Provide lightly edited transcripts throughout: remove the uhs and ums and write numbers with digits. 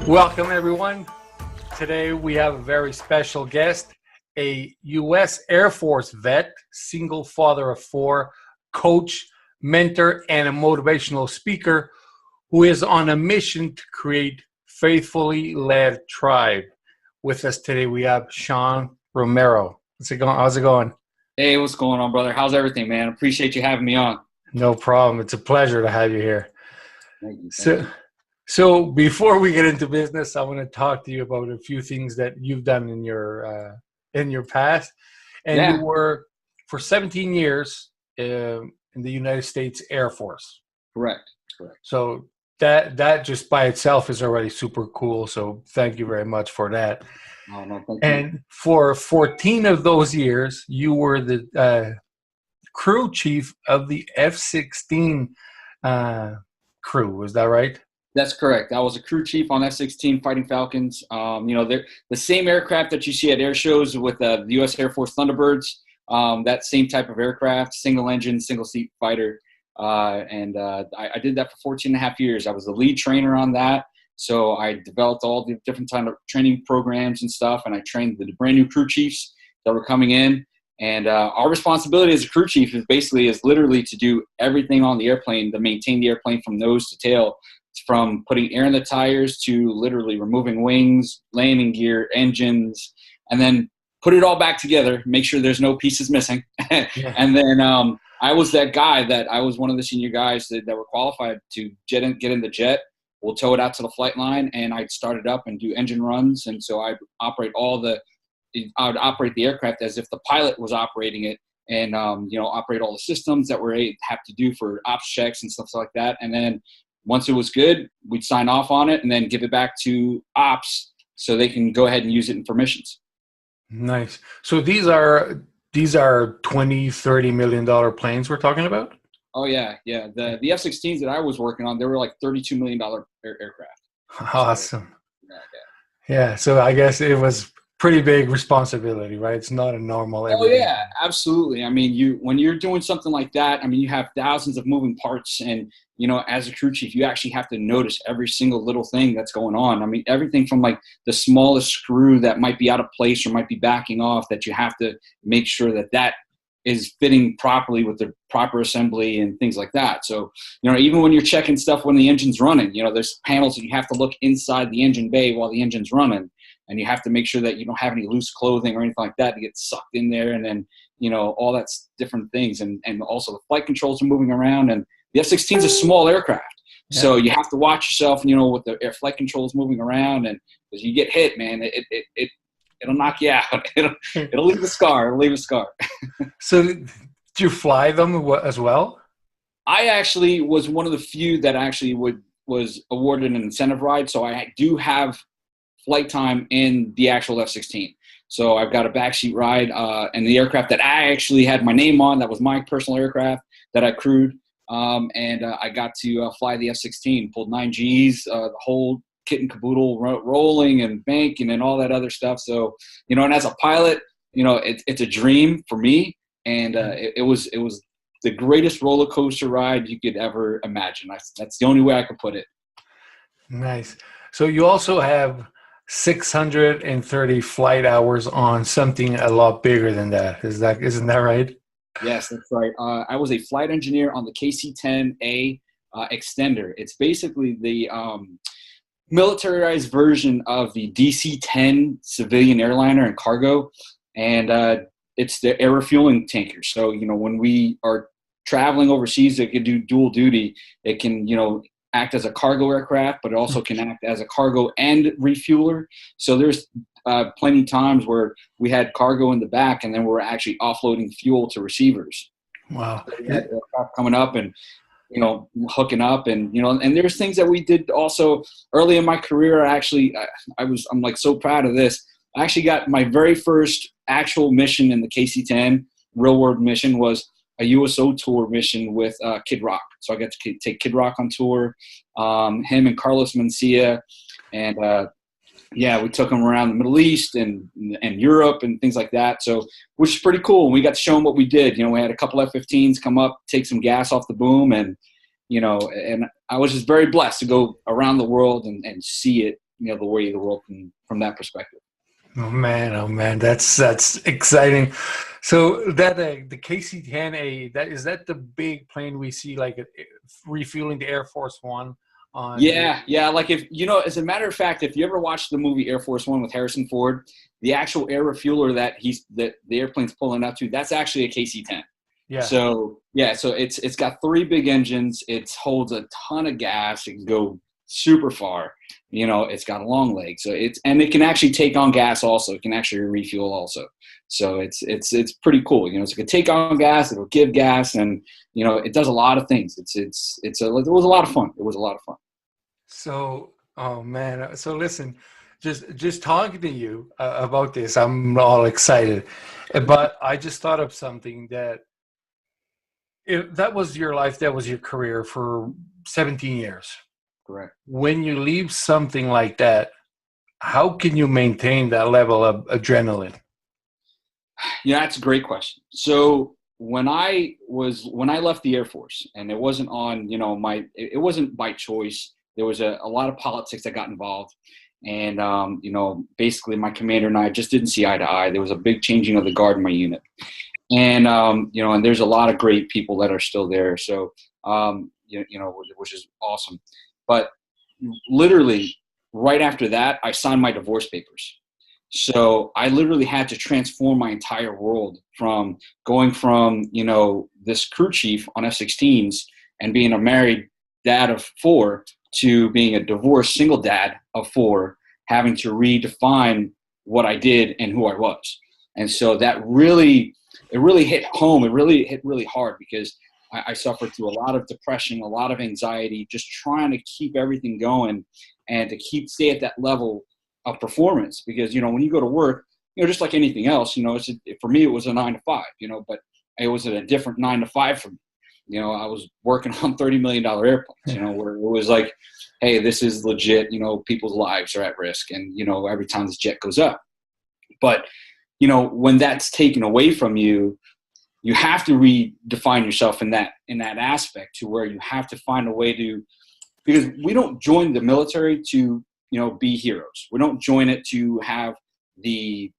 Welcome, everyone. Today we have a very special guest, a U.S. Air Force vet, single father of four, coach, mentor, and a motivational speaker who is on a mission to create faithfully led tribe. With us today, we have Sean Romero. How's it going? Hey, what's going on, brother? How's everything, man? Appreciate you having me on. No problem. It's a pleasure to have you here. Thank you. So before we get into business, I want to talk to you about a few things that you've done in your past. And Yeah, you were for 17 years in the United States Air Force. correct. So that just by itself is already super cool. So thank you very much for that. No, thank you. And for 14 of those years, you were the crew chief of the F16 crew. Is that right? That's correct. I was a crew chief on F-16 Fighting Falcons. They're the same aircraft that you see at air shows with the U.S. Air Force Thunderbirds. That same type of aircraft, single engine, single seat fighter. I did that for 14 and a half years. I was the lead trainer on that. So I developed all the different kind of training programs and stuff, and I trained the brand new crew chiefs that were coming in. And our responsibility as a crew chief is literally to do everything on the airplane, to maintain the airplane from nose to tail, from putting air in the tires to literally removing wings, landing gear, engines, and then put it all back together, make sure there's no pieces missing. Yeah. And then I was that guy I was one of the senior guys that were qualified to get in the jet. We'll tow it out to the flight line, and I'd start it up and do engine runs. And so I would operate the aircraft as if the pilot was operating it, and operate all the systems that we have to do for ops checks and stuff like that. And then once it was good, we'd sign off on it and then give it back to ops so they can go ahead and use it in for missions. Nice. So these are $20, $30 million planes we're talking about? Oh yeah. The F-16s that I was working on, they were like $32 million aircraft. Awesome. So, Yeah. So I guess it was pretty big responsibility, right? It's not a normal everyday. Oh yeah, absolutely. I mean, when you're doing something like that, I mean, you have thousands of moving parts, and as a crew chief, you actually have to notice every single little thing that's going on. I mean, everything from like the smallest screw that might be out of place or might be backing off, that you have to make sure that is fitting properly with the proper assembly and things like that. So, even when you're checking stuff when the engine's running, there's panels that you have to look inside the engine bay while the engine's running. And you have to make sure that you don't have any loose clothing or anything like that to get sucked in there. And then, all that's different things. And also the flight controls are moving around. And the F-16 is a small aircraft. Yeah. So you have to watch yourself, with the air flight controls moving around. And as you get hit, man, it'll knock you out. It'll leave a scar. So did you fly them as well? I actually was one of the few that actually was awarded an incentive ride. So I do have flight time in the actual F-16. So I've got a backseat ride and the aircraft that I actually had my name on, that was my personal aircraft that I crewed. I got to fly the F-16, pulled 9 Gs, the whole kit and caboodle, rolling and banking and all that other stuff. So, and as a pilot, it's a dream for me. And it was the greatest roller coaster ride you could ever imagine. That's the only way I could put it. Nice. So you also have 630 flight hours on something a lot bigger than that. Isn't that right? Yes, that's right. I was a flight engineer on the KC-10A extender. It's basically the militarized version of the DC-10 civilian airliner and cargo, and it's the air refueling tanker. So, when we are traveling overseas, it can do dual duty. It can, act as a cargo aircraft, but it also can act as a cargo and refueler. So there's plenty of times where we had cargo in the back, and then we're actually offloading fuel to receivers. Wow. So we had aircraft coming up and, hooking up, and, and there's things that we did also early in my career. I'm like so proud of this. I actually got my very first actual mission in the KC-10 real world mission was a USO tour mission with Kid Rock. So I got to take Kid Rock on tour, him and Carlos Mencia. And we took him around the Middle East and Europe and things like that. So, which is pretty cool. And we got to show him what we did. We had a couple F-15s come up, take some gas off the boom. And I was just very blessed to go around the world and see it the way of the world from that perspective. Oh man, that's exciting. So that the KC-10A, that the big plane we see like refueling the Air Force One on? Yeah. Like if as a matter of fact, if you ever watched the movie Air Force One with Harrison Ford, the actual air refueler that the airplane's pulling up to, that's actually a KC-10. Yeah. So it's got 3 big engines. It holds a ton of gas. It can go super far. It's got a long leg. So it can actually take on gas also. It can actually refuel also. So it's pretty cool. So it can take on gas. It'll give gas, and it does a lot of things. It was a lot of fun. It was a lot of fun. So, oh man. So listen, just talking to you about this, I'm all excited. But I just thought of something that if that was your life, that was your career for 17 years. Correct. When you leave something like that, how can you maintain that level of adrenaline? That's a great question. So when I left the Air Force, and it wasn't on, it wasn't by choice. There was a lot of politics that got involved. And, basically my commander and I just didn't see eye to eye. There was a big changing of the guard in my unit. And, and there's a lot of great people that are still there. So, which is awesome. But literally right after that, I signed my divorce papers. So I literally had to transform my entire world from going from, this crew chief on F-16s and being a married dad of 4 to being a divorced single dad of 4, having to redefine what I did and who I was. And so it really hit home. It really hit really hard because I suffered through a lot of depression, a lot of anxiety, just trying to keep everything going and to stay at that level of performance. Because, when you go to work, just like anything else, for me, it was a 9 to 5, but it was a different 9 to 5 for me. I was working on $30 million airplanes, where it was like, hey, this is legit, people's lives are at risk. And, every time this jet goes up. But, when that's taken away from you, you have to redefine yourself in that aspect, to where you have to find a way to, because we don't join the military to, be heroes. We don't join it to have the,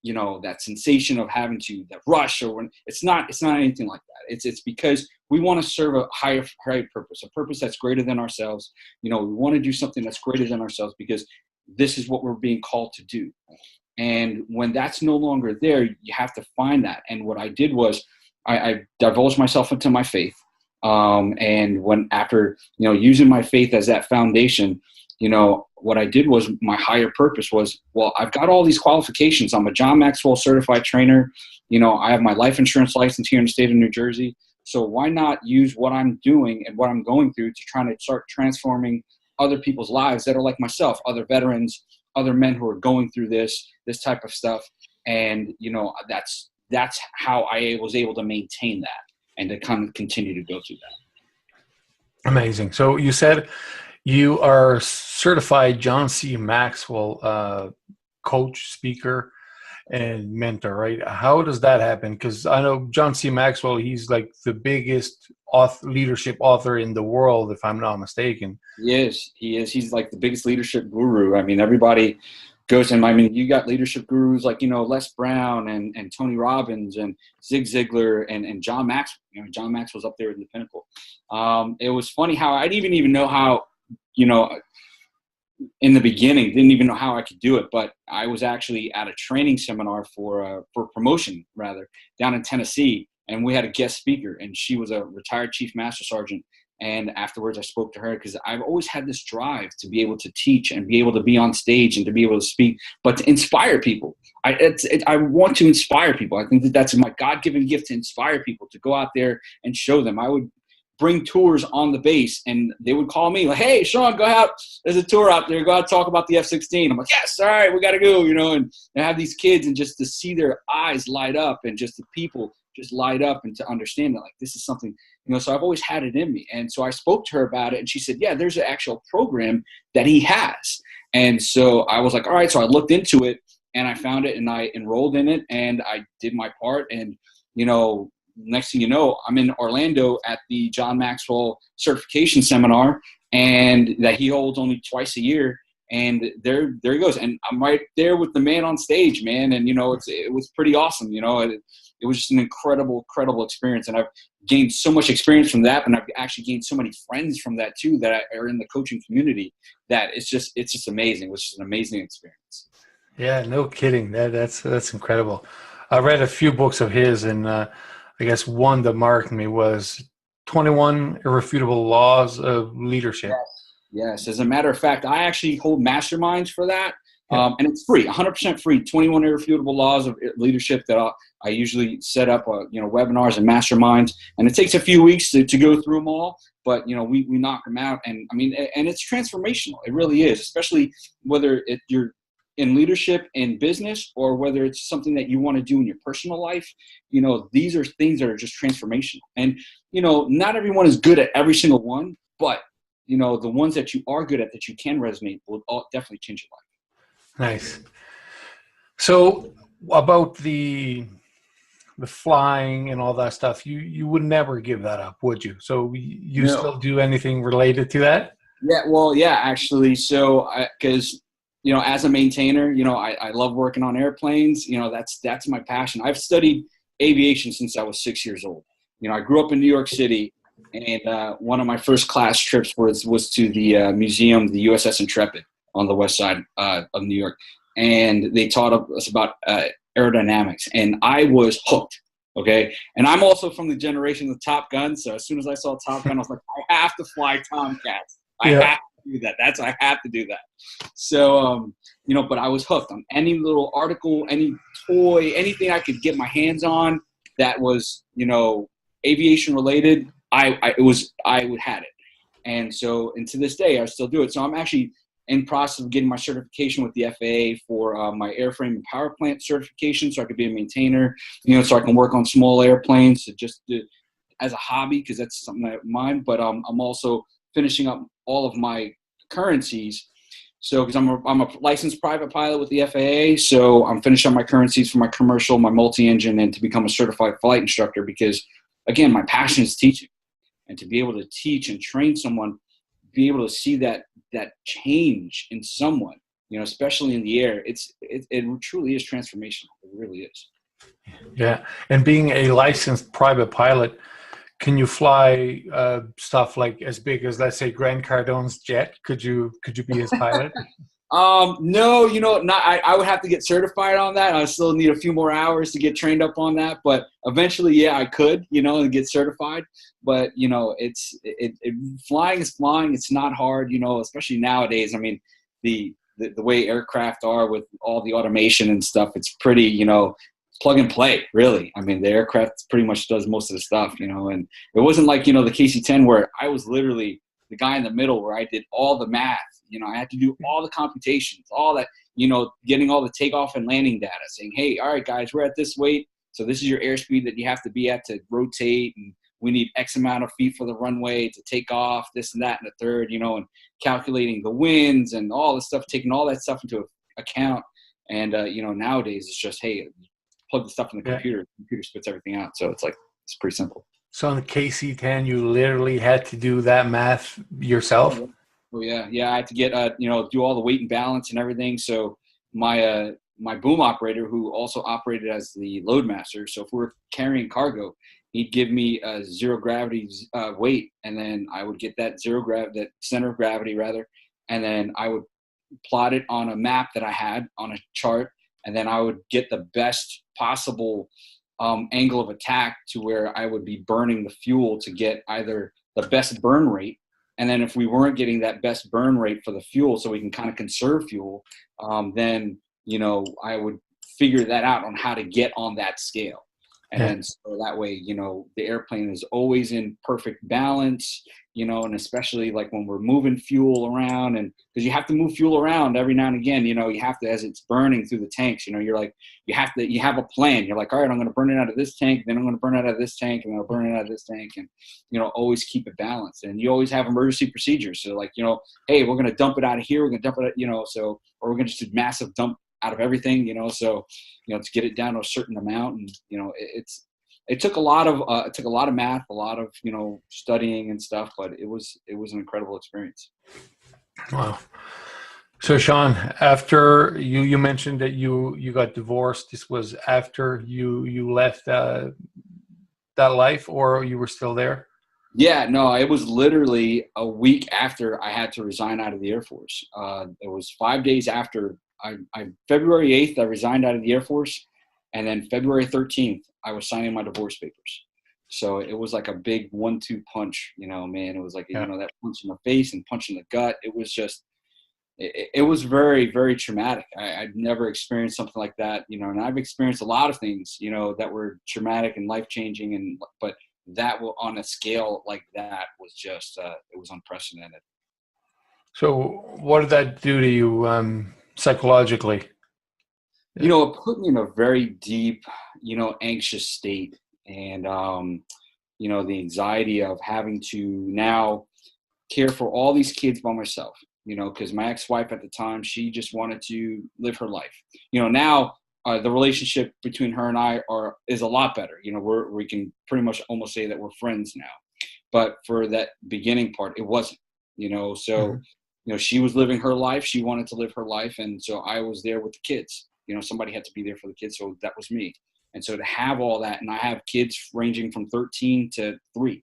that sensation of having to, that rush, or when it's not anything like that. It's because we want to serve a higher purpose, a purpose that's greater than ourselves. We want to do something that's greater than ourselves because this is what we're being called to do. And when that's no longer there, you have to find that. And what I did was I divulged myself into my faith. And after using my faith as that foundation, what I did was, my higher purpose was, well, I've got all these qualifications. I'm a John Maxwell certified trainer. I have my life insurance license here in the state of New Jersey. So why not use what I'm doing and what I'm going through to try to start transforming other people's lives that are like myself, other veterans, other men who are going through this type of stuff. And, that's how I was able to maintain that and to kind of continue to go through that. Amazing. So you said you are certified John C. Maxwell coach, speaker, and mentor, right? How does that happen? Because I know John C. Maxwell, he's like the biggest leadership author in the world, if I'm not mistaken. He is. He's like the biggest leadership guru. I mean, everybody goes to him. I mean, you got leadership gurus like, Les Brown and Tony Robbins and Zig Ziglar and John Maxwell. John Maxwell's up there in the pinnacle. It was funny how I didn't even know how, in the beginning, didn't even know how I could do it. But I was actually at a training seminar for promotion, rather, down in Tennessee. And we had a guest speaker, and she was a retired Chief Master Sergeant. And afterwards I spoke to her because I've always had this drive to be able to teach and be able to be on stage and to be able to speak, but to inspire people. I want to inspire people. I think that's my God-given gift, to inspire people, to go out there and show them. I would bring tours on the base, and they would call me like, hey, Sean, go out. There's a tour out there. Go out and talk about the F-16. I'm like, yes, all right, we got to go, and have these kids, and just to see their eyes light up, and just the people just light up, and to understand that, like, this is something, so I've always had it in me. And so I spoke to her about it, and she said, yeah, there's an actual program that he has. And so I was like, all right. So I looked into it, and I found it, and I enrolled in it, and I did my part. And, next thing you know, I'm in Orlando at the John Maxwell certification seminar, and that he holds only twice a year. And there he goes. And I'm right there with the man on stage, man. And, it was pretty awesome. It was just an incredible experience. And I've gained so much experience from that. And I've actually gained so many friends from that too, that are in the coaching community, that it's just amazing. It was just an amazing experience. Yeah, no kidding. That's incredible. I read a few books of his, and I guess one that marked me was 21 Irrefutable Laws of Leadership. Yes. As a matter of fact, I actually hold masterminds for that. Yeah. And it's free, 100% free, 21 Irrefutable Laws of Leadership that I usually set up, webinars and masterminds. And it takes a few weeks to go through them all, but, we knock them out. And I mean, and it's transformational. It really is, especially whether you're in leadership in business or whether it's something that you want to do in your personal life. These are things that are just transformational. And, not everyone is good at every single one, but, the ones that you are good at that you can resonate will definitely change your life. Nice. So about the flying and all that stuff, you would never give that up, would you? So you No. still do anything related to that? Yeah, well, yeah, actually. So, because as a maintainer, I love working on airplanes. That's my passion. I've studied aviation since I was 6 years old. I grew up in New York City, and one of my first class trips was to the museum, the USS Intrepid, on the west side of New York. And they taught us about aerodynamics, and I was hooked. Okay. And I'm also from the generation of Top Gun. So as soon as I saw Top Gun, I was like, I have to fly Tomcats. I have to do that. I have to do that. So, but I was hooked on any little article, any toy, anything I could get my hands on that was, aviation related. I would had it. And so, and to this day, I still do it. So I'm actually in process of getting my certification with the FAA for my airframe and power plant certification, so I could be a maintainer, so I can work on small airplanes just as a hobby, because that's something I mind. But I'm also finishing up all of my currencies. So, because I'm a licensed private pilot with the FAA, so I'm finishing up my currencies for my commercial, my multi-engine, and to become a certified flight instructor, because, again, my passion is teaching. And to be able to teach and train someone, be able to see that change in someone, especially in the air, it truly is transformational. It really is. Yeah. And being a licensed private pilot, can you fly stuff like as big as, let's say, Grant Cardone's jet? Could you be his pilot? No, not. I would have to get certified on that. I still need a few more hours to get trained up on that. But eventually, yeah, I could, and get certified. But flying is flying. It's not hard, especially nowadays. I mean, the way aircraft are with all the automation and stuff, it's pretty, plug and play, really. I mean, the aircraft pretty much does most of the stuff, and it wasn't like, the KC-10 where I was literally the guy in the middle where I did all the math. I had to do all the computations, all that, getting all the takeoff and landing data, saying, hey, all right, guys, we're at this weight. So this is your airspeed that you have to be at to rotate. And we need X amount of feet for the runway to take off, this and that and the third, and calculating the winds and all this stuff, taking all that stuff into account. And, nowadays it's just, hey, plug the stuff in the computer. The computer spits everything out. So it's pretty simple. So on the KC-10, you literally had to do that math yourself? Oh yeah. I had to get, do all the weight and balance and everything. So my boom operator, who also operated as the load master. So if we're carrying cargo, he'd give me a zero gravity weight, and then I would get that that center of gravity rather, and then I would plot it on a map that I had on a chart, and then I would get the best possible angle of attack to where I would be burning the fuel to get either the best burn rate. And then if we weren't getting that best burn rate for the fuel, so we can kind of conserve fuel, then, I would figure that out on how to get on that scale. And so that way, the airplane is always in perfect balance, and especially like when we're moving fuel around, and because you have to move fuel around every now and again, you have to, as it's burning through the tanks, you're like, you have a plan. You're like, all right, I'm going to burn it out of this tank, then I'm going to burn it out of this tank, and then I'll burn it out of this tank, and, always keep it balanced. And you always have emergency procedures. So like, hey, we're going to dump it out of here. We're going to dump it, or we're going to just do massive dump out of everything, so, to get it down to a certain amount. And, it took a lot of math, a lot of, studying and stuff, but it was an incredible experience. Wow. So Sean, after you mentioned that you got divorced. This was after you left that life, or you were still there? Yeah, no, it was literally a week after I had to resign out of the Air Force. It was 5 days after February 8th, I resigned out of the Air Force. And then February 13th, I was signing my divorce papers. So it was like a big 1-2 punch, man. It was like, Yeah. that punch in the face and punch in the gut. It was just, it was very, very traumatic. I'd never experienced something like that, and I've experienced a lot of things, that were traumatic and life changing. But that on a scale like that was just, it was unprecedented. So what did that do to you psychologically? Yeah. It put me in a very deep, anxious state. And, the anxiety of having to now care for all these kids by myself, because my ex-wife at the time, she just wanted to live her life. Now the relationship between her and I is a lot better. We can pretty much almost say that we're friends now. But for that beginning part, it wasn't, so, Mhm. she was living her life. She wanted to live her life. And so I was there with the kids, somebody had to be there for the kids. So that was me. And so to have all that, and I have kids ranging from 13 to 3,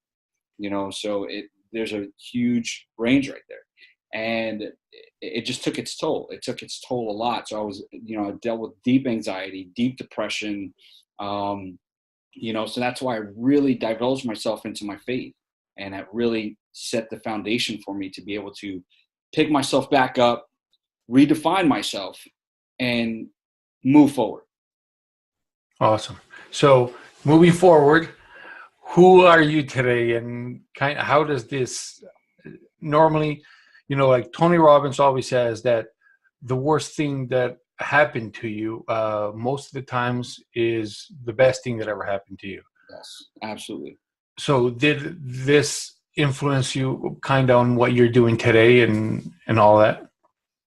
so there's a huge range right there. And it just took its toll. It took its toll a lot. So I was, I dealt with deep anxiety, deep depression, so that's why I really divulged myself into my faith. And that really set the foundation for me to be able to pick myself back up, redefine myself, and move forward. Awesome. So moving forward, who are you today, and kind of how does this normally, like Tony Robbins always says that the worst thing that happened to you most of the times is the best thing that ever happened to you. Yes, absolutely. So did this influence you kind of on what you're doing today and all that?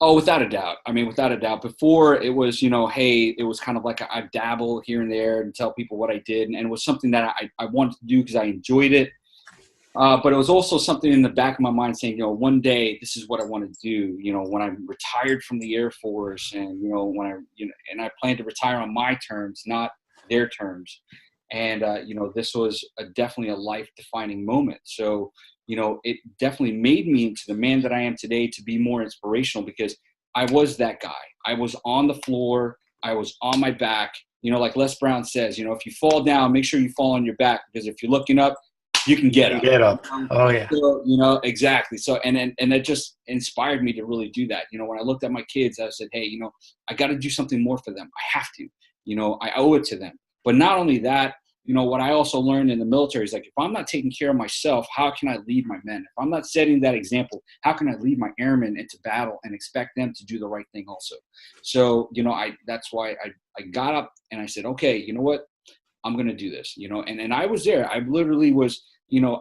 Oh, without a doubt. I mean, without a doubt. Before it was, hey, it was kind of like I dabble here and there and tell people what I did. And it was something that I wanted to do because I enjoyed it. But it was also something in the back of my mind saying, one day this is what I want to do. When I'm retired from the Air Force, and when and I plan to retire on my terms, not their terms. And this was definitely a life-defining moment. So it definitely made me into the man that I am today, to be more inspirational, because I was that guy. I was on the floor. I was on my back. Like Les Brown says, if you fall down, make sure you fall on your back, because if you're looking up, you can get You up. get up. Oh yeah. So, exactly. So, and it just inspired me to really do that. When I looked at my kids, I said, hey, I got to do something more for them. I have to, I owe it to them. But not only that, what I also learned in the military is, like, if I'm not taking care of myself, how can I lead my men? If I'm not setting that example, how can I lead my airmen into battle and expect them to do the right thing also? So, that's why I got up and I said, okay, you know what? I'm going to do this, and I was there. I literally was,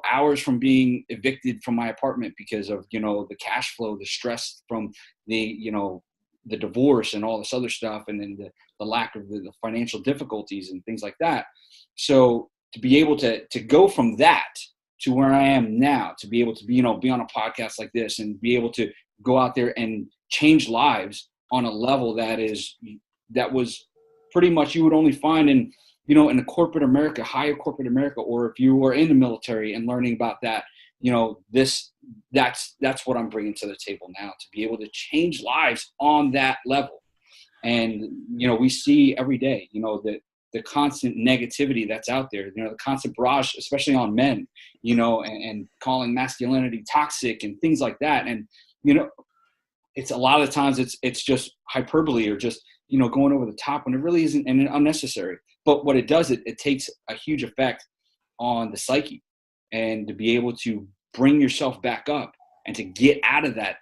hours from being evicted from my apartment because of, the cash flow, the stress from the divorce and all this other stuff. And then the lack of the financial difficulties and things like that. So to be able to go from that to where I am now, to be able to be on a podcast like this and be able to go out there and change lives on a level that was pretty much you would only find in a corporate America, higher corporate America, or if you were in the military and learning about that, that's what I'm bringing to the table now, to be able to change lives on that level. And, we see every day, the constant negativity that's out there, the constant barrage, especially on men, and calling masculinity toxic and things like that. And, it's a lot of times it's just hyperbole, or just, going over the top when it really isn't, and unnecessary. But what it does, it takes a huge effect on the psyche, and to be able to bring yourself back up and to get out of that,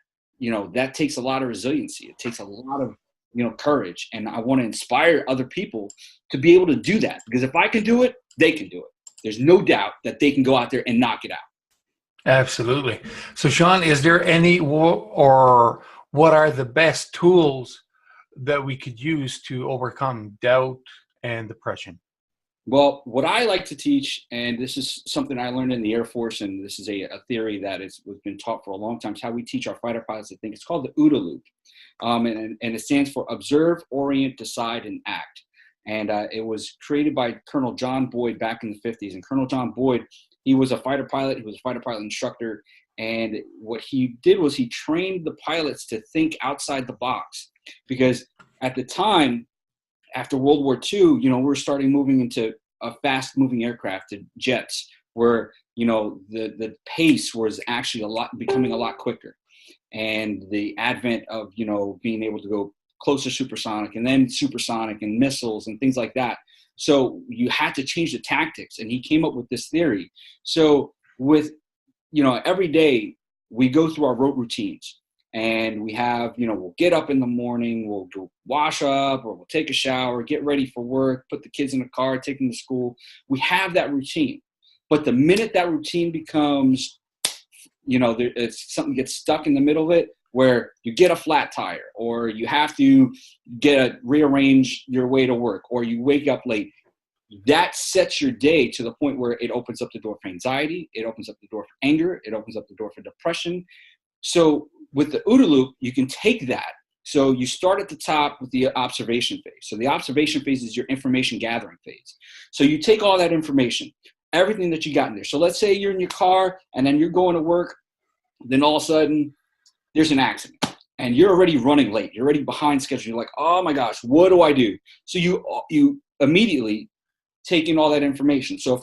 that takes a lot of resiliency. It takes a lot of, courage. And I want to inspire other people to be able to do that, because if I can do it, they can do it. There's no doubt that they can go out there and knock it out. Absolutely. So Sean, is there any or what are the best tools that we could use to overcome doubt and depression? Well, what I like to teach, and this is something I learned in the Air Force, and this is a theory that has been taught for a long time, is how we teach our fighter pilots to think. It's called the OODA loop. And it stands for Observe, Orient, Decide, and Act. And it was created by Colonel John Boyd back in the 50s. And Colonel John Boyd, he was a fighter pilot. He was a fighter pilot instructor. And what he did was he trained the pilots to think outside the box. Because at the time, after World War II, we're starting moving into a fast-moving aircraft, to jets, where, the pace was actually becoming a lot quicker. And the advent of, being able to go closer supersonic and then supersonic and missiles and things like that. So you had to change the tactics, and he came up with this theory. So with, every day we go through our routines, and we have, we'll get up in the morning, we'll go wash up, or we'll take a shower, get ready for work, put the kids in the car, take them to school. We have that routine. But the minute that routine becomes, it's something gets stuck in the middle of it, where you get a flat tire, or you have to rearrange your way to work, or you wake up late, that sets your day to the point where it opens up the door for anxiety, it opens up the door for anger, it opens up the door for depression. So with the OODA loop, you can take that. So you start at the top with the observation phase. So the observation phase is your information gathering phase. So you take all that information, everything that you got in there. So let's say you're in your car and then you're going to work. Then all of a sudden there's an accident and you're already running late. You're already behind schedule. You're like, oh my gosh, what do I do? So you immediately take in all that information. So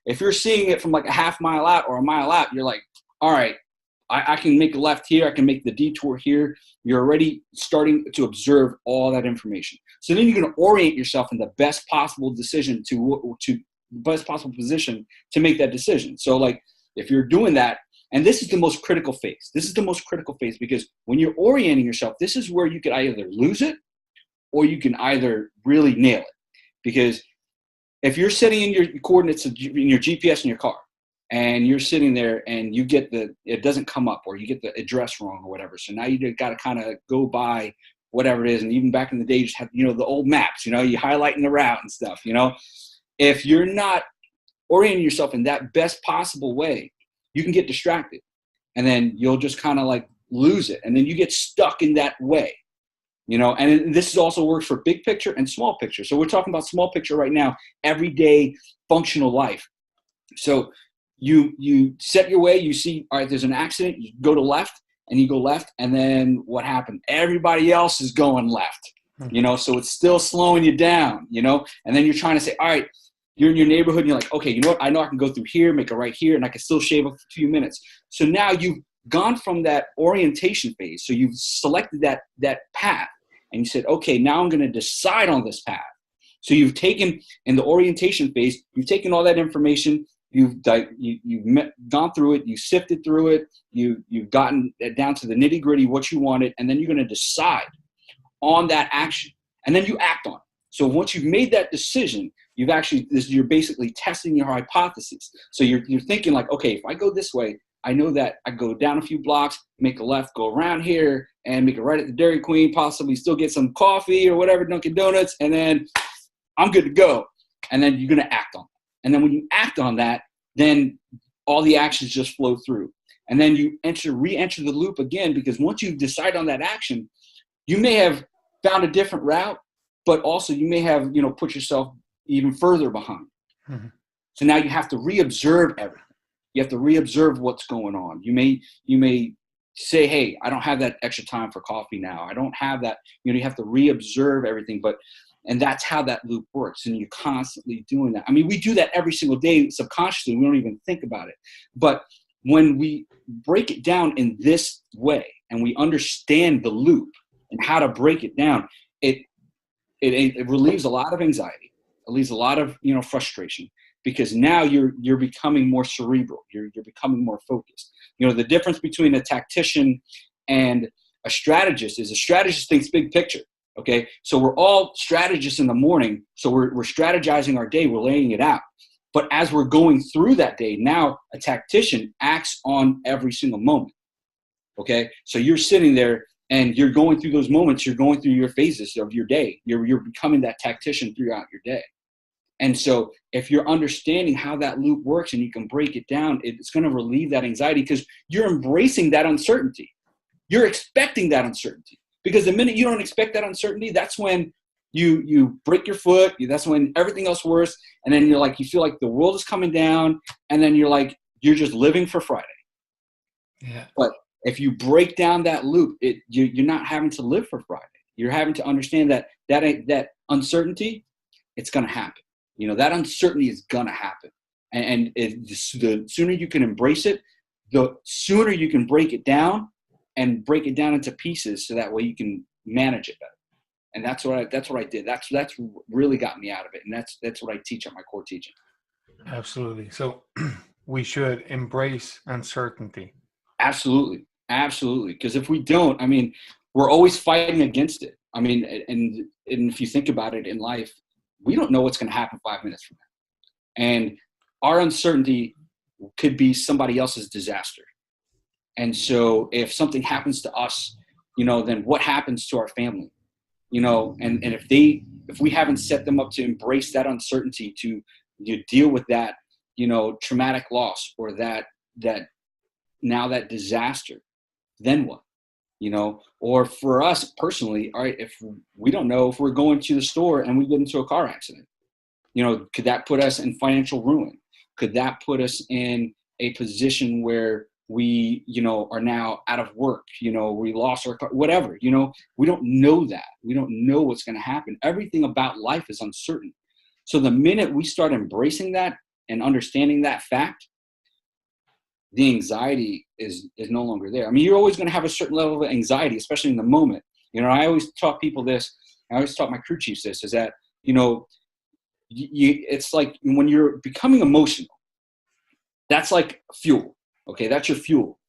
if you're seeing it from like a half mile out or a mile out, you're like, all right, I can make a left here. I can make the detour here. You're already starting to observe all that information. So then you're going to orient yourself in the best possible decision to best possible position to make that decision. So like if you're doing that, and this is the most critical phase. This is the most critical phase because when you're orienting yourself, this is where you could either lose it or you can either really nail it. Because if you're setting in your coordinates in your GPS in your car, and you're sitting there and you get it doesn't come up, or you get the address wrong or whatever. So now you got to kind of go by whatever it is. And even back in the day, you just have, the old maps, you highlighting the route and stuff, if you're not orienting yourself in that best possible way, you can get distracted and then you'll just kind of like lose it. And then you get stuck in that way, and this also works for big picture and small picture. So we're talking about small picture right now, everyday functional life. So you set your way, you see, all right, there's an accident, you go to left, and you go left, and then what happened? Everybody else is going left, so it's still slowing you down, and then you're trying to say, all right, you're in your neighborhood, and you're like, okay, you know what, I know I can go through here, make a right here, and I can still shave a few minutes. So now you've gone from that orientation phase, so you've selected that path, and you said, okay, now I'm going to decide on this path. So you've taken, in the orientation phase, you've taken all that information, you've gone through it, you sifted through it, you've gotten down to the nitty gritty, what you wanted, and then you're going to decide on that action, and then you act on it. So once you've made that decision, you're basically testing your hypothesis. So you're thinking like, okay, if I go this way, I know that I go down a few blocks, make a left, go around here, and make a right at the Dairy Queen, possibly still get some coffee or whatever, Dunkin' Donuts, and then I'm good to go. And then you're going to act on it. And then when you act on that, then all the actions just flow through. And then you re-enter the loop again, because once you decide on that action, you may have found a different route, but also you may have, put yourself even further behind. Mm-hmm. So now you have to re-observe everything. You have to re-observe what's going on. You may say, hey, I don't have that extra time for coffee now. I don't have that. You have to re-observe everything, and that's how that loop works. And you're constantly doing that. I mean, we do that every single day subconsciously. We don't even think about it. But when we break it down in this way and we understand the loop and how to break it down, it relieves a lot of anxiety. It relieves a lot of, frustration, because now you're becoming more cerebral. You're becoming more focused. The difference between a tactician and a strategist is a strategist thinks big picture. Okay, so we're all strategists in the morning. So we're strategizing our day. We're laying it out. But as we're going through that day, now a tactician acts on every single moment. Okay, so you're sitting there and you're going through those moments. You're going through your phases of your day. You're becoming that tactician throughout your day. And so if you're understanding how that loop works and you can break it down, it's going to relieve that anxiety because you're embracing that uncertainty. You're expecting that uncertainty. Because the minute you don't expect that uncertainty, that's when you break your foot. That's when everything else worse. And then you feel like the world is coming down. And then you're just living for Friday. Yeah. But if you break down that loop, you're not having to live for Friday. You're having to understand that uncertainty, it's going to happen. That uncertainty is going to happen. And the sooner you can embrace it, the sooner you can break it down into pieces, so that way you can manage it better. And that's what I did. That's really got me out of it. And that's what I teach at my core teaching. Absolutely. So we should embrace uncertainty. Absolutely. Absolutely. Because if we don't, we're always fighting against it. And if you think about it in life, we don't know what's going to happen 5 minutes from now. And our uncertainty could be somebody else's disaster. And so if something happens to us, then what happens to our family? And if we haven't set them up to embrace that uncertainty, to deal with that, traumatic loss, or that disaster, then what? Or for us personally, all right, if we don't know if we're going to the store and we get into a car accident, could that put us in financial ruin? Could that put us in a position where we, are now out of work, we lost our car, whatever, we don't know that. We don't know what's going to happen. Everything about life is uncertain. So the minute we start embracing that and understanding that fact, the anxiety is no longer there. You're always going to have a certain level of anxiety, especially in the moment. I always taught people this. I always taught my crew chiefs this, is that, it's like when you're becoming emotional, that's like fuel. Okay, that's your fuel.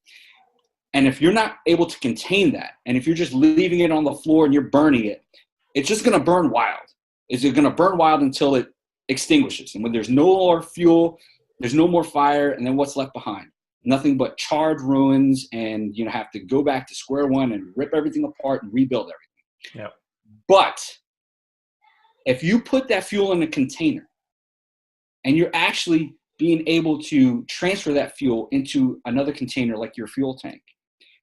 And if you're not able to contain that, and if you're just leaving it on the floor and you're burning it, it's just going to burn wild. It's going to burn wild until it extinguishes. And when there's no more fuel, there's no more fire, and then what's left behind? Nothing but charred ruins, and have to go back to square one and rip everything apart and rebuild everything. Yeah. But if you put that fuel in a container, and you're actually being able to transfer that fuel into another container like your fuel tank,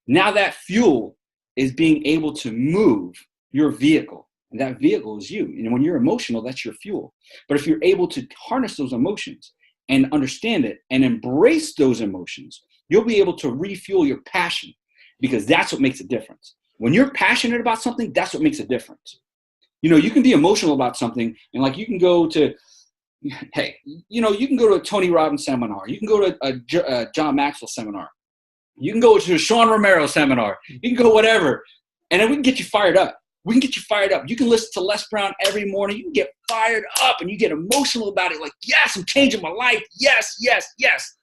now that fuel is being able to move your vehicle, and that vehicle is you. And when you're emotional, that's your fuel. But if you're able to harness those emotions and understand it and embrace those emotions, you'll be able to refuel your passion, because that's what makes a difference. When you're passionate about something, that's what makes a difference. You can be emotional about something, and you can go to, you can go to a Tony Robbins seminar. You can go to a John Maxwell seminar. You can go to a Sean Romero seminar. You can go whatever. And then we can get you fired up. You can listen to Les Brown every morning. You can get fired up and you get emotional about it. Like, yes, I'm changing my life. Yes, yes, yes.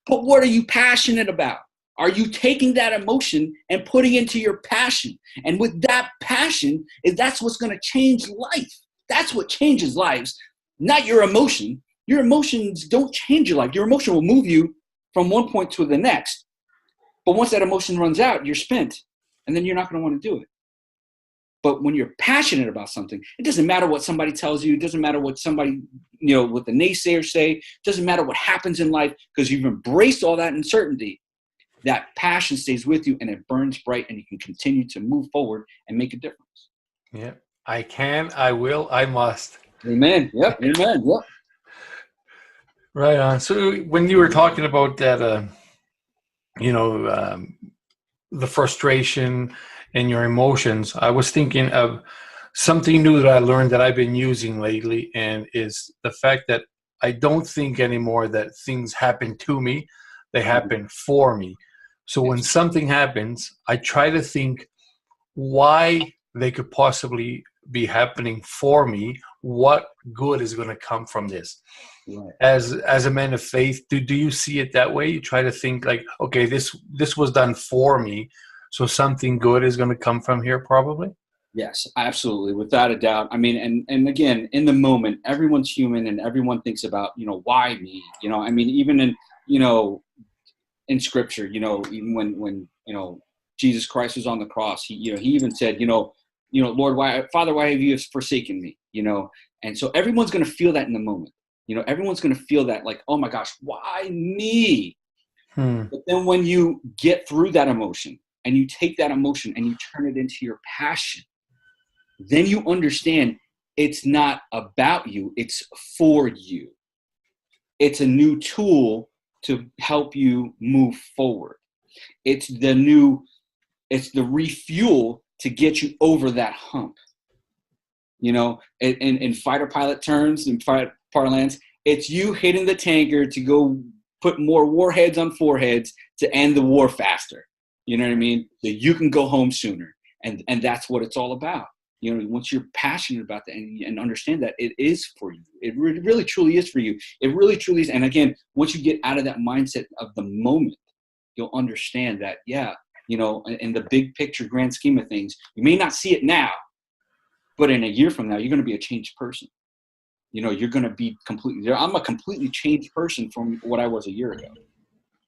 But what are you passionate about? Are you taking that emotion and putting it into your passion? And with that passion, that's what's going to change life. That's what changes lives, not your emotion. Your emotions don't change your life. Your emotion will move you from one point to the next. But once that emotion runs out, you're spent. And then you're not going to want to do it. But when you're passionate about something, it doesn't matter what somebody tells you. It doesn't matter what somebody, what the naysayers say. It doesn't matter what happens in life, because you've embraced all that uncertainty. That passion stays with you and it burns bright, and you can continue to move forward and make a difference. Yeah. I can, I will, I must. Amen. Yep. Amen. Yep. Right on. So when you were talking about that, the frustration and your emotions, I was thinking of something new that I learned that I've been using lately, and is the fact that I don't think anymore that things happen to me, they happen for me. So when something happens, I try to think why they could possibly be happening for me. What good is going to come from this? Right. As a man of faith, do you see it that way? You try to think like, okay, this was done for me, so something good is going to come from here, probably. Yes, absolutely, without a doubt. And again, in the moment, everyone's human, and everyone thinks about, why me? Even in Scripture, even when Jesus Christ was on the cross, he even said, Lord, Father, why have you forsaken me? And so everyone's going to feel that in the moment. Everyone's going to feel that, like, oh my gosh, why me? But then when you get through that emotion and you take that emotion and you turn it into your passion, then you understand it's not about you, it's for you. It's a new tool to help you move forward. It's the refuel to get you over that hump. You know, in fighter pilot terms, in fighter parlance, it's you hitting the tanker to go put more warheads on foreheads to end the war faster. You know what I mean? So you can go home sooner. And that's what it's all about. You know, once you're passionate about that and understand that it is for you, it really truly is for you. It really truly is. And again, once you get out of that mindset of the moment, you'll understand that, yeah, you know, in the big picture, grand scheme of things, you may not see it now, but in a year from now, you're going to be a changed person. You know, you're going to be I'm a completely changed person from what I was a year ago.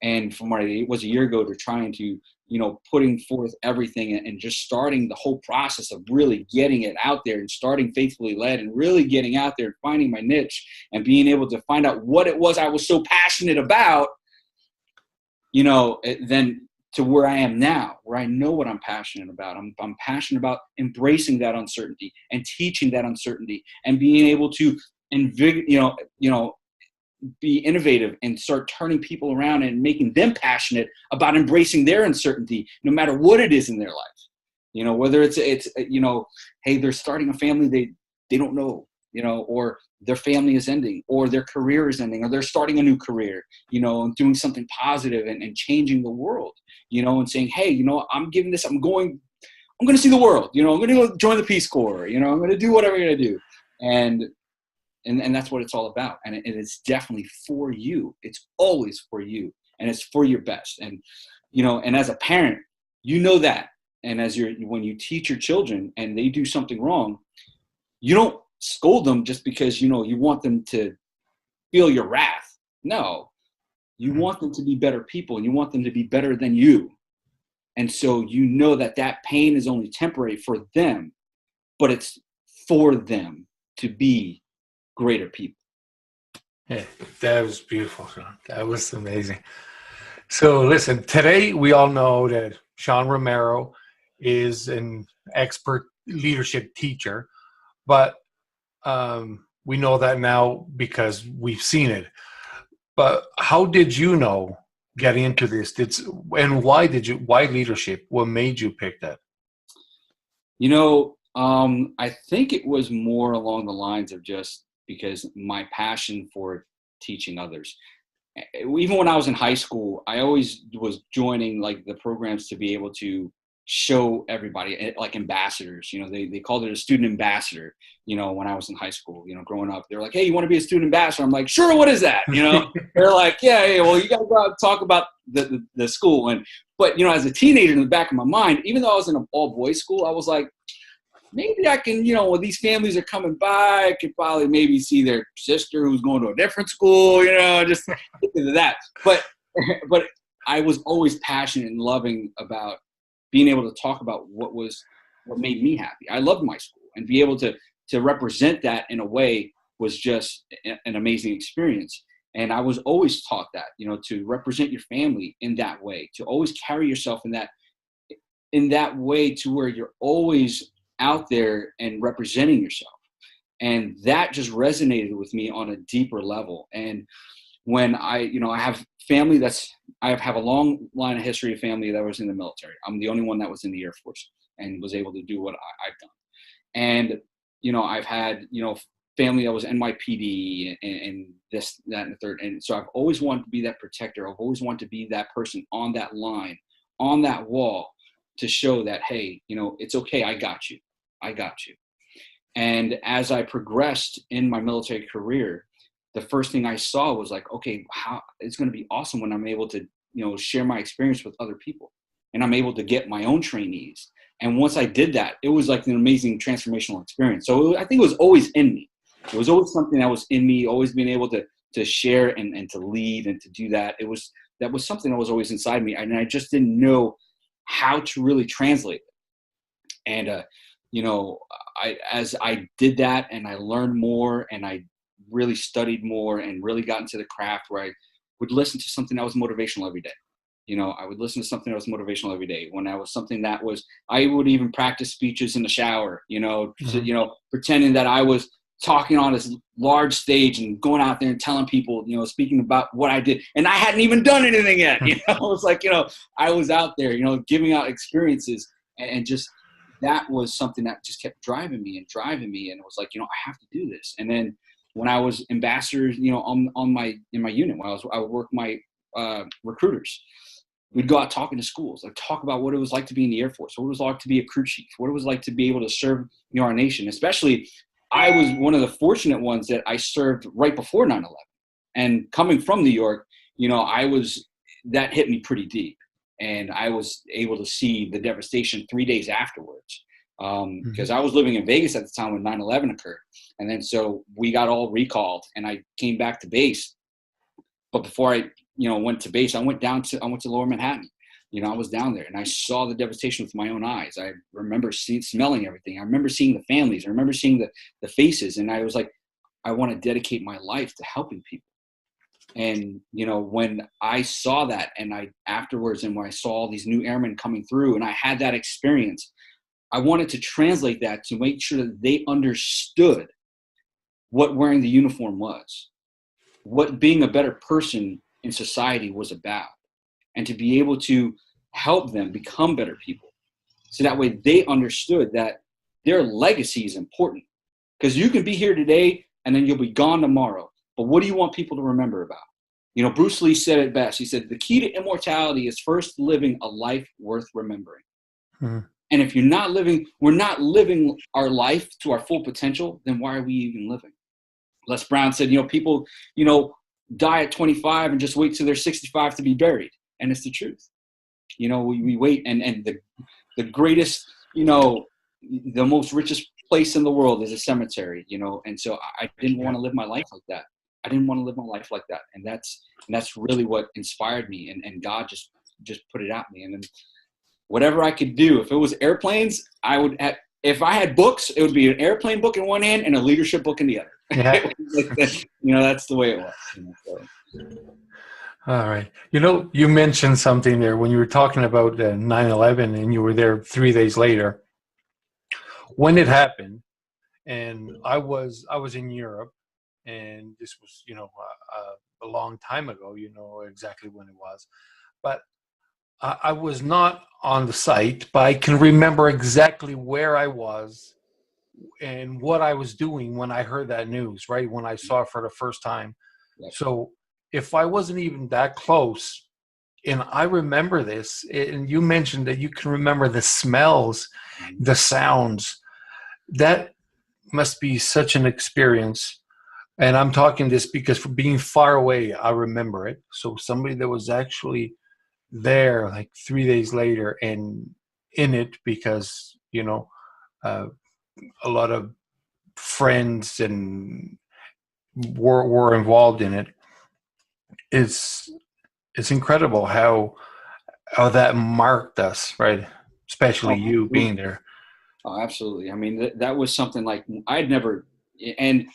And from what I was a year ago to trying to, you know, putting forth everything and just starting the whole process of really getting it out there and starting Faithfully Led and really getting out there and finding my niche and being able to find out what it was I was so passionate about, you know, then to where I am now, where I know what I'm passionate about. I'm passionate about embracing that uncertainty and teaching that uncertainty and being able to, be innovative and start turning people around and making them passionate about embracing their uncertainty, no matter what it is in their life. You know, whether it's you know, hey, they're starting a family they don't know, you know, or their family is ending, or their career is ending, or they're starting a new career, you know, and doing something positive and changing the world, you know, and saying, hey, you know, I'm going to see the world, you know, I'm going to go join the Peace Corps, you know, I'm going to do whatever I'm going to do. And that's what it's all about. And it's definitely for you. It's always for you. And it's for your best. And, you know, and as a parent, you know that. And when you teach your children and they do something wrong, you don't scold them just because, you know, you want them to feel your wrath. No, you want them to be better people and you want them to be better than you. And so, you know, that pain is only temporary for them, but it's for them to be greater people. Yeah, that was beautiful, Sean. That was amazing. So listen, today we all know that Sean Romero is an expert leadership teacher, but we know that now because we've seen it. But how did you know getting into this? And why leadership? What made you pick that? You know, I think it was more along the lines of just because my passion for teaching others. Even when I was in high school, I always was joining like the programs to be able to show everybody, like ambassadors, you know, they called it a student ambassador, you know, when I was in high school, you know, growing up, they're like, hey, you want to be a student ambassador? I'm like, sure. What is that? You know, they're like, yeah, well, you got to go out and talk about the school. But, you know, as a teenager in the back of my mind, even though I was in an all boys school, I was like, maybe I can, you know, when these families are coming by, I could probably maybe see their sister who's going to a different school, you know, just get into that. But I was always passionate and loving about being able to talk about what made me happy. I loved my school, and be able to represent that in a way was just an amazing experience. And I was always taught that, you know, to represent your family in that way, to always carry yourself in that way to where you're always out there and representing yourself. And that just resonated with me on a deeper level. And when I have family I have a long line of history of family that was in the military. I'm the only one that was in the Air Force and was able to do what I've done. And, you know, I've had, you know, family that was NYPD and this, that, and the third. And so I've always wanted to be that protector. I've always wanted to be that person on that line, on that wall, to show that, hey, you know, it's okay. I got you. And as I progressed in my military career, the first thing I saw was like, okay, how it's going to be awesome when I'm able to, you know, share my experience with other people, and I'm able to get my own trainees. And once I did that, it was like an amazing transformational experience. So I think it was always in me. It was always something that was in me, always being able to share and to lead and to do that. That was something that was always inside me. And I just didn't know how to really translate it. And, you know, as I did that and I learned more and I really studied more and really got into the craft, where I would listen to something that was motivational every day. You know, I would listen to something that was motivational every day. When I was something that was, I would even practice speeches in the shower, you know, you know, pretending that I was talking on this large stage and going out there and telling people, you know, speaking about what I did. And I hadn't even done anything yet. You know, it was like, you know, I was out there, you know, giving out experiences, and just, that was something that just kept driving me. And it was like, you know, I have to do this. And then when I was ambassador, you know, in my unit, when I would work my recruiters, we'd go out talking to schools, like talk about what it was like to be in the Air Force, what it was like to be a crew chief, what it was like to be able to serve, you know, our nation. Especially, I was one of the fortunate ones that I served right before 9/11. And coming from New York, you know, that hit me pretty deep. And I was able to see the devastation 3 days afterwards, because I was living in Vegas at the time when 9/11 occurred. And then so we got all recalled, and I came back to base. But before I, you know, went to base, I went to Lower Manhattan. You know, I was down there, and I saw the devastation with my own eyes. I remember smelling everything. I remember seeing the families. I remember seeing the faces. And I was like, I want to dedicate my life to helping people. And, you know, when I saw that, and afterwards, and when I saw all these new airmen coming through, and I had that experience, I wanted to translate that to make sure that they understood what wearing the uniform was, what being a better person in society was about, and to be able to help them become better people. So that way they understood that their legacy is important, because you can be here today and then you'll be gone tomorrow. But what do you want people to remember about? You know, Bruce Lee said it best. He said, the key to immortality is first living a life worth remembering. And if we're not living our life to our full potential, then why are we even living? Les Brown said, you know, people, you know, die at 25 and just wait till they're 65 to be buried. And it's the truth. You know, we wait, and the greatest, you know, the most richest place in the world is a cemetery, you know. And so I didn't want to live my life like that. And that's really what inspired me. And God just put it at me. And then whatever I could do, if it was airplanes, if I had books, it would be an airplane book in one hand and a leadership book in the other. Yeah. You know, that's the way it was. You know, so. All right. You know, you mentioned something there when you were talking about 9/11, and you were there 3 days later. When it happened, and I was in Europe, and this was, you know, a long time ago, you know exactly when it was. But I was not on the site, but I can remember exactly where I was and what I was doing when I heard that news, right? When I saw it for the first time. Yep. So if I wasn't even that close, and I remember this, and you mentioned that you can remember the smells, the sounds, that must be such an experience. And I'm talking this because for being far away, I remember it. So somebody that was actually there like 3 days later and in it, because, you know, a lot of friends and were involved in it. It's incredible how that marked us, right? Especially you being there. Oh, absolutely. I mean, that was something like I'd never, and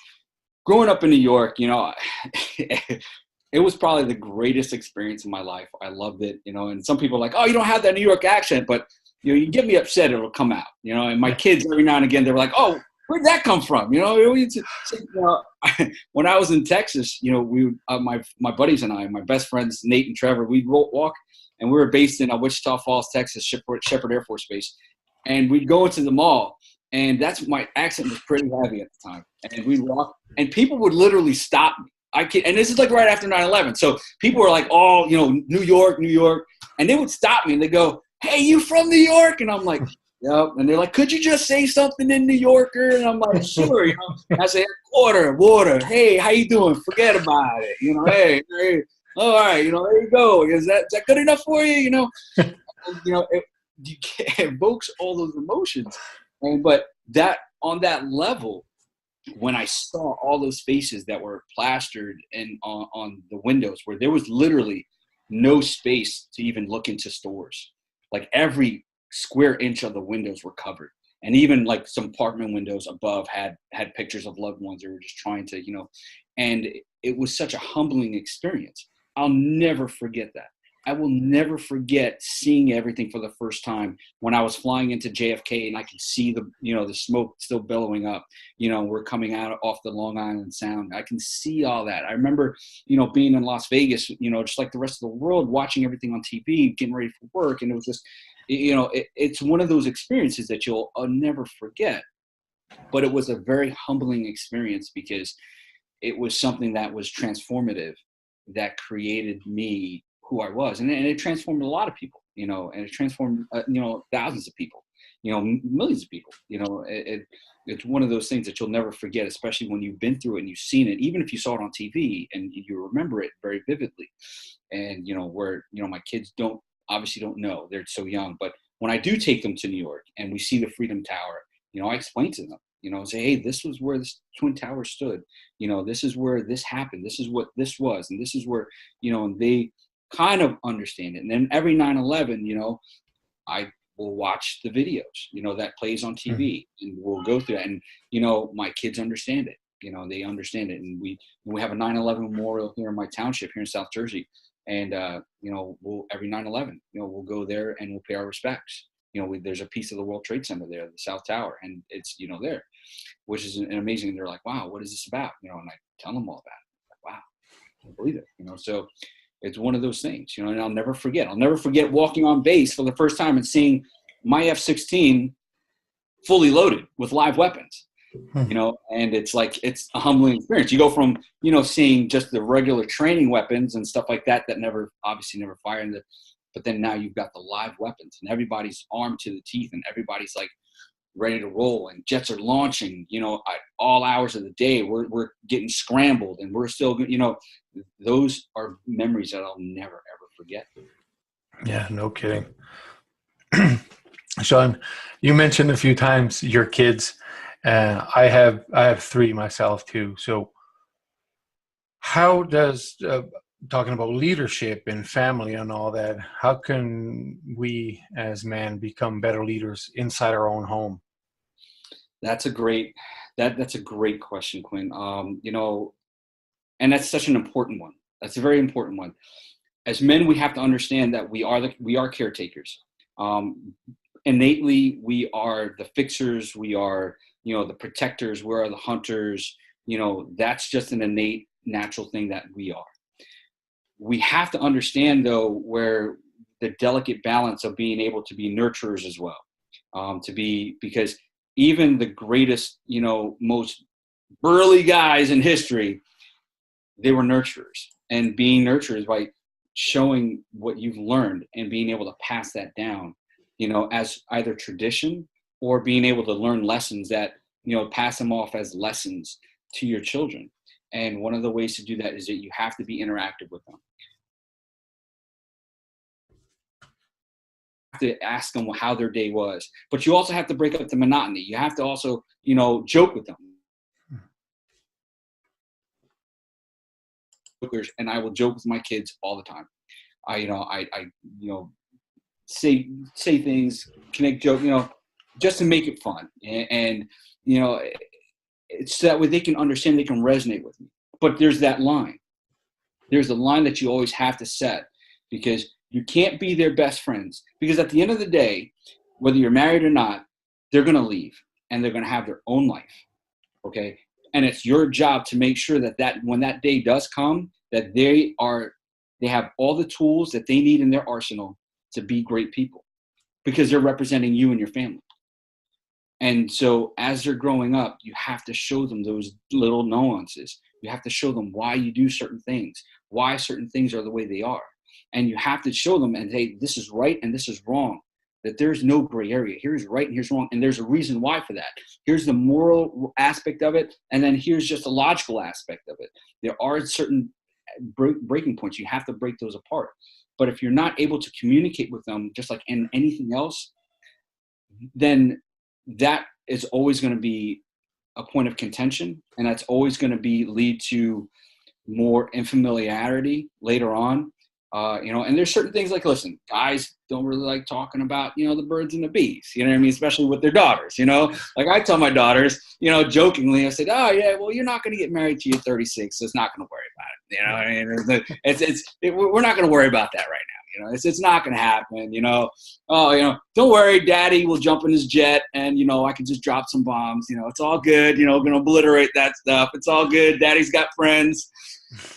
growing up in New York, you know, it was probably the greatest experience of my life. I loved it, you know, and some people are like, oh, you don't have that New York accent, but you know, you get me upset, it'll come out, you know, and my kids every now and again, they were like, oh, where'd that come from? You know, when I was in Texas, you know, we, my buddies and I, my best friends, Nate and Trevor, we'd walk, and we were based in Wichita Falls, Texas, Shepherd Air Force Base. And we'd go into the mall, and my accent was pretty heavy at the time. And we'd walk, and people would literally stop me. And this is like right after 9/11. So people were like, oh, you know, New York. And they would stop me, and they go, hey, you from New York? And I'm like, yep. And they're like, could you just say something in New Yorker? And I'm like, sure. You know, I say, water. Hey, how you doing? Forget about it. You know, hey. All right. You know, there you go. Is that good enough for you? You know, and, you know, it evokes all those emotions. But that on that level, when I saw all those faces that were plastered and on the windows, where there was literally no space to even look into stores, like every square inch of the windows were covered, and even like some apartment windows above had pictures of loved ones that were just trying to, you know, and it was such a humbling experience. I'll never forget that. I will never forget seeing everything for the first time when I was flying into JFK and I could see the, the smoke still billowing up. We're coming out off the Long Island Sound. I can see all that. I remember, being in Las Vegas, just like the rest of the world, watching everything on TV, getting ready for work. And it was just, it's one of those experiences that you'll never forget. But it was a very humbling experience because it was something that was transformative, that created me who I was. And it transformed a lot of people, and it transformed, thousands of people, millions of people. It's one of those things that you'll never forget, especially when you've been through it and you've seen it, even if you saw it on TV and you remember it very vividly. And, where, my kids obviously don't know, they're so young, but when I do take them to New York and we see the Freedom Tower, I explain to them, say, hey, this was where this Twin Tower stood. This is where this happened. This is what this was. And this is where, and they kind of understand it. And then every 9/11, I will watch the videos, that plays on TV, and we'll go through that. And, my kids understand it. They understand it. And we have a 9/11 memorial here in my township here in South Jersey. And, we'll every 9/11, we'll go there and we'll pay our respects. There's a piece of the World Trade Center there, the South Tower, and it's, there, which is an amazing. They're like, wow, what is this about? And I tell them all about it. Like, wow, I can't believe it. So it's one of those things, and I'll never forget. I'll never forget walking on base for the first time and seeing my F16 fully loaded with live weapons, and it's like, it's a humbling experience. You go from, seeing just the regular training weapons and stuff like that obviously never fired, but then now you've got the live weapons and everybody's armed to the teeth and everybody's like ready to roll and jets are launching, at all hours of the day. We're getting scrambled and we're still, those are memories that I'll never, ever forget. Yeah, no kidding. Sean, you mentioned a few times your kids. I have 3 myself too. So how does, talking about leadership and family and all that, how can we as men become better leaders inside our own home? That's a great question, Quinn. And that's such an important one. That's a very important one. As men, we have to understand that we are caretakers. Innately, we are the fixers. We are, the protectors. We are the hunters. That's just an innate, natural thing that we are. We have to understand, though, where the delicate balance of being able to be nurturers as well, because even the greatest, most burly guys in history, they were nurturers. And being nurturers by showing what you've learned and being able to pass that down, as either tradition or being able to learn lessons that, pass them off as lessons to your children. And one of the ways to do that is that you have to be interactive with them. To ask them how their day was, but you also have to break up the monotony. You have to also, joke with them. And I will joke with my kids all the time. I say things, connect, joke, just to make it fun. And it's that way they can understand, they can resonate with me. But there's that line. There's a line that you always have to set, because you can't be their best friends, because at the end of the day, whether you're married or not, they're going to leave and they're going to have their own life. Okay. And it's your job to make sure that when that day does come, that they have all the tools that they need in their arsenal to be great people, because they're representing you and your family. And so as they're growing up, you have to show them those little nuances. You have to show them why you do certain things, why certain things are the way they are. And you have to show them and say, this is right and this is wrong, that there's no gray area. Here's right and here's wrong. And there's a reason why for that. Here's the moral aspect of it. And then here's just a logical aspect of it. There are certain breaking points. You have to break those apart. But if you're not able to communicate with them, just like in anything else, then that is always going to be a point of contention. And that's always going to lead to more unfamiliarity later on. And there's certain things like, listen, guys don't really like talking about, the birds and the bees, especially with their daughters, like I tell my daughters, jokingly, I said, oh yeah, well, you're not going to get married till you're 36. So it's not going to worry about it. We're not going to worry about that right You know, it's not going to happen. You know, oh, you know, don't worry, Daddy will jump in his jet, and you know, I can just drop some bombs. You know, it's all good. You know, going to obliterate that stuff. It's all good. Daddy's got friends.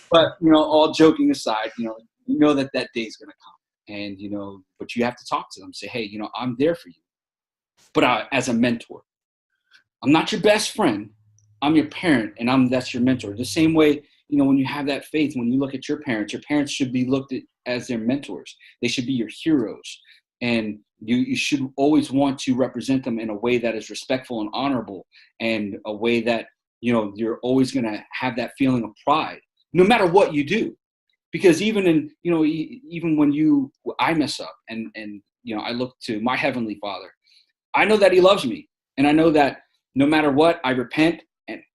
But you know, all joking aside, you know that day's going to come, and you know, but you have to talk to them. Say, hey, you know, I'm there for you, but as a mentor. I'm not your best friend. I'm your parent, and that's your mentor. The same way, you know, when you have that faith, when you look at your parents should be looked at as their mentors. They should be your heroes. And you should always want to represent them in a way that is respectful and honorable, and a way that, you know, you're always going to have that feeling of pride, no matter what you do. Because even in, you know, even when I mess up and, you know, I look to my Heavenly Father, I know that He loves me. And I know that no matter what, I repent,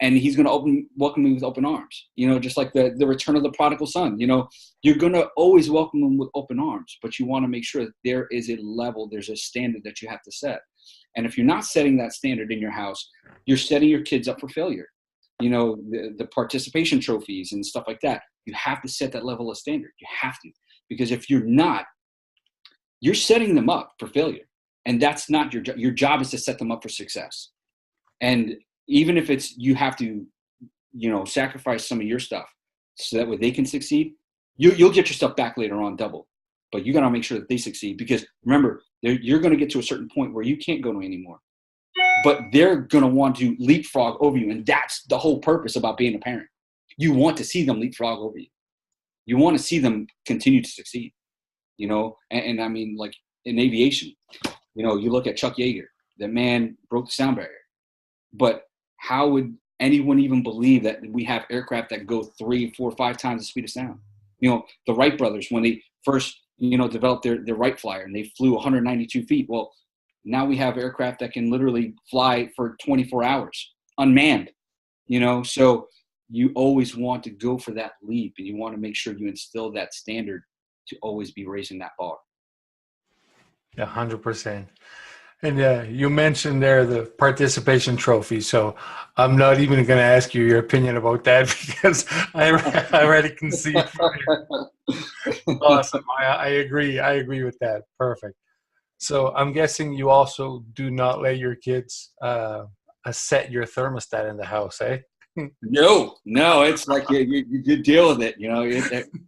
and He's going to welcome me with open arms. You know, just like the return of the prodigal son. You know, you're going to always welcome them with open arms, but you want to make sure that there is a level, there's a standard that you have to set. And if you're not setting that standard in your house, you're setting your kids up for failure. You know, the participation trophies and stuff like that. You have to set that level of standard. You have to, because if you're not, you're setting them up for failure. And that's not your job. Your job is to set them up for success. And even if it's, you have to, you know, sacrifice some of your stuff so that way they can succeed, you'll get your stuff back later on double. But you got to make sure that they succeed, because remember, you're going to get to a certain point where you can't go to anymore. But they're going to want to leapfrog over you. And that's the whole purpose about being a parent. You want to see them leapfrog over you. You want to see them continue to succeed, you know? And I mean, like in aviation, you know, you look at Chuck Yeager, that man broke the sound barrier. But how would anyone even believe that we have aircraft that go 3, 4, 5 times the speed of sound? You know, the Wright brothers, when they first, you know, developed their Wright Flyer, and they flew 192 feet. Well, now we have aircraft that can literally fly for 24 hours unmanned, you know? So you always want to go for that leap, and you want to make sure you instill that standard to always be raising that bar. Yeah, 100%. And you mentioned there the participation trophy. So I'm not even going to ask you your opinion about that, because I already can see it from here. Awesome. I agree. I agree with that. Perfect. So I'm guessing you also do not let your kids set your thermostat in the house, eh? No, it's like you deal with it. You know,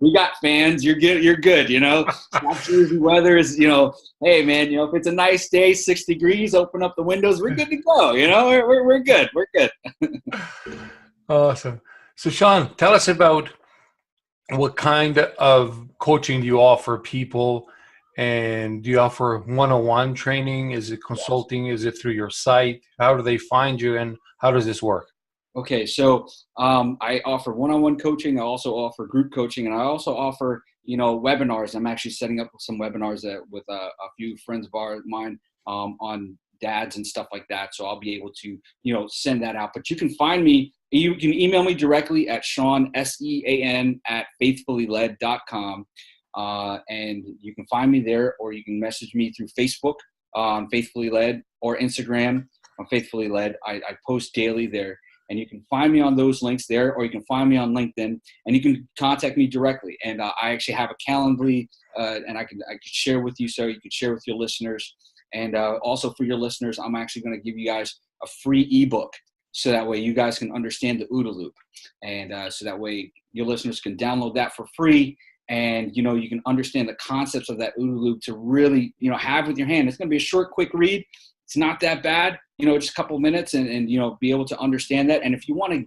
we got fans. You're good. You know, South Jersey weather is, you know, hey man, you know, if it's a nice day, 6 degrees, open up the windows, we're good to go. You know, we're good. We're good. Awesome. So Sean, tell us about what kind of coaching do you offer people, and do you offer one-on-one training? Is it consulting? Is it through your site? How do they find you, and how does this work? Okay, so I offer one-on-one coaching. I also offer group coaching, and I also offer, you know, webinars. I'm actually setting up some webinars with a few friends of mine on dads and stuff like that. So I'll be able to, you know, send that out. But you can find me. You can email me directly at Sean, SEAN, at faithfullyled.com. And you can find me there, or you can message me through Facebook on Faithfully Led, or Instagram on Faithfully Led. I post daily there. And you can find me on those links there, or you can find me on LinkedIn, and you can contact me directly. And I actually have a Calendly, and I could share with you, so you could share with your listeners. And also for your listeners, I'm actually going to give you guys a free ebook, so that way you guys can understand the OODA loop. And so that way your listeners can download that for free. And, you know, you can understand the concepts of that OODA loop to really, you know, have with your hand. It's going to be a short, quick read. It's not that bad, you know, just a couple of minutes, and, you know, be able to understand that. And if you want to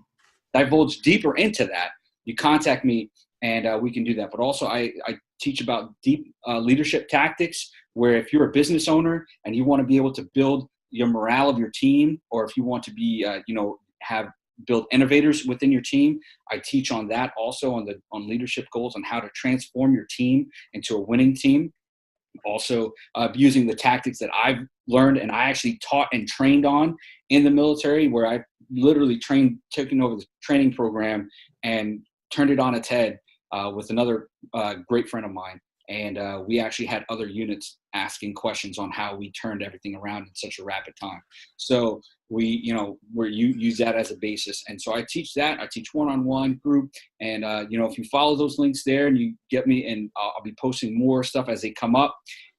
divulge deeper into that, you contact me, and we can do that. But also I teach about deep leadership tactics, where if you're a business owner and you want to be able to build your morale of your team, or if you want to be, you know, build innovators within your team, I teach on that also, on leadership goals, on how to transform your team into a winning team. Also using the tactics that I've learned and I actually taught and trained on in the military, where I literally taken over the training program and turned it on its head with another great friend of mine. And we actually had other units asking questions on how we turned everything around in such a rapid time. So we use that as a basis. And so I teach that. I teach one-on-one group. And, if you follow those links there and you get me, and I'll be posting more stuff as they come up.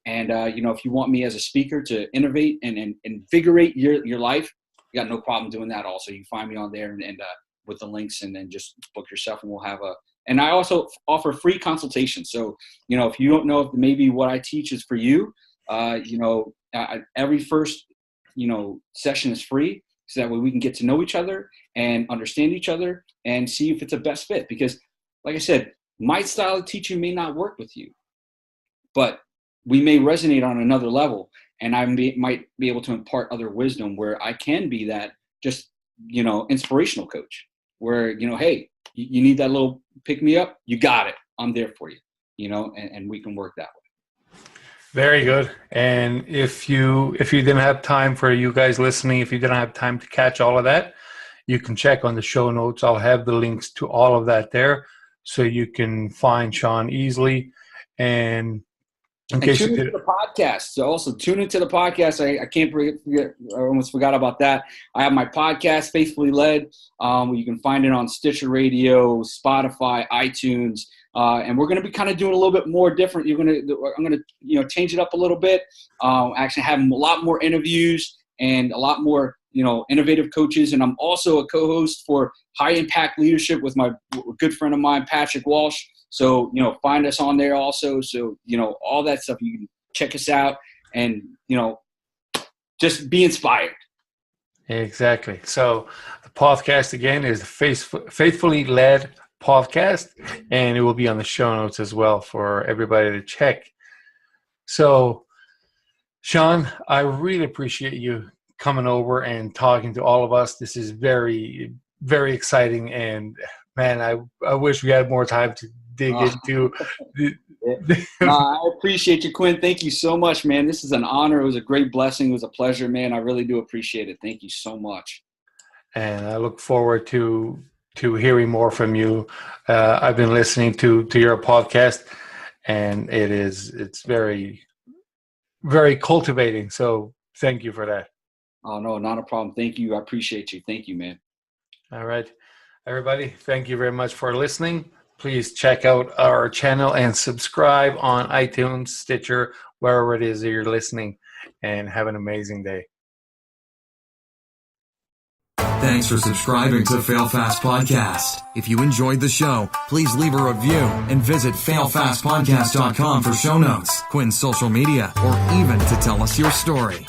And, if you want me as a speaker to innovate and invigorate your life, you got no problem doing that also. You find me on there and with the links, and then just book yourself, and we'll have and I also offer free consultations. So, if you don't know if maybe what I teach is for you, every first, session is free, so that way we can get to know each other and understand each other and see if it's a best fit. Because like I said, my style of teaching may not work with you, but we may resonate on another level, and I might be able to impart other wisdom where I can be that just, inspirational coach where, hey, you need that little pick me up, you got it, I'm there for you, and we can work that way. Very good. And if you didn't have time, for you guys listening, if you didn't have time to catch all of that, you can check on the show notes. I'll have the links to all of that there, so you can find Sean easily. And tune into the podcast. So also tune into the podcast. I can't forget. I almost forgot about that. I have my podcast, Faithfully Led. You can find it on Stitcher Radio, Spotify, iTunes, and we're going to be kind of doing a little bit more different. I'm going to change it up a little bit. Actually, have a lot more interviews and a lot more innovative coaches. And I'm also a co-host for High Impact Leadership with my good friend of mine, Patrick Walsh. So, find us on there also. So, all that stuff, you can check us out and, just be inspired. Exactly. So the podcast again is the Faithfully Led podcast, and it will be on the show notes as well for everybody to check. So, Sean, I really appreciate you coming over and talking to all of us. This is very, very exciting. And man, I wish we had more time to dig into. I appreciate you, Quinn. Thank you so much, man. This is an honor. It was a great blessing. It was a pleasure, man. I really do appreciate it. Thank you so much. And I look forward to hearing more from you. I've been listening to your podcast, and it's very, very cultivating. So thank you for that. Oh, no, not a problem. Thank you. I appreciate you. Thank you, man. All right. Everybody, thank you very much for listening. Please check out our channel and subscribe on iTunes, Stitcher, wherever it is that you're listening, and have an amazing day. Thanks for subscribing to Fail Fast Podcast. If you enjoyed the show, please leave a review and visit failfastpodcast.com for show notes, Quinn's social media, or even to tell us your story.